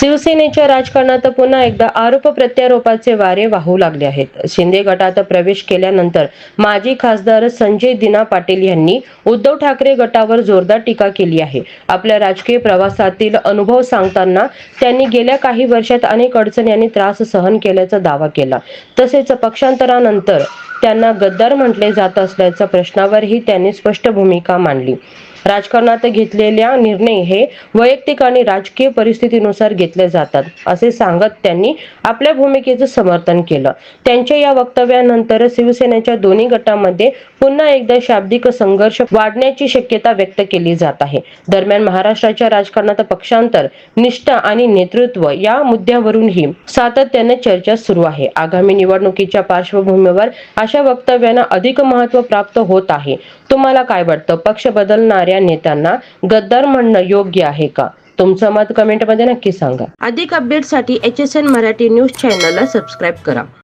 शिवसेनेच्या राजकारणात पुन्हा एकदा आरोप प्रत्यारोपाचे वारे वाहू लागले आहेत. शिंदे गटात प्रवेश केल्यानंतर माजी खासदार संजय दिना पाटील यांनी उद्धव ठाकरे गटावर जोरदार टीका केली आहे. आपल्या राजकीय प्रवासातील अनुभव सांगताना त्यांनी गेल्या काही वर्षात अनेक अडचणी आणि त्रास सहन केल्याचा दावा केला. तसेच पक्षांतरानंतर त्यांना गद्दार म्हटले जात असल्याच्या प्रश्नावरही त्यांनी स्पष्ट भूमिका मांडली. राजकारणात घेतलेल्या निर्णय हे वैयक्तिक आणि राजकीय परिस्थितीनुसार घेतले जातात असे सांगत त्यांनी आपल्या भूमिकेचं समर्थन केलं. त्यांच्या या वक्तव्यानंतर शिवसेनेच्या दोन्ही गटांमध्ये पुन्हा एकदा शाब्दिक संघर्ष वाढण्याची शक्यता व्यक्त केली जात आहे. दरम्यान महाराष्ट्राच्या राजकारणात पक्षांतर, निष्ठा आणि नेतृत्व या मुद्द्यावरूनही सातत्याने चर्चा सुरू आहे. आगामी निवडणुकीच्या पार्श्वभूमीवर अशा वक्तव्यांना अधिक महत्त्व प्राप्त होत आहे. तुम्हाला काय वाटतं? पक्ष बदलणाऱ्या नेत्यांना गद्दार म्हणणं योग्य आहे का? तुमचं मत कमेंटमध्ये नक्की सांगा. अधिक अपडेटसाठी HSN मराठी न्यूज चॅनलला सबस्क्राईब करा.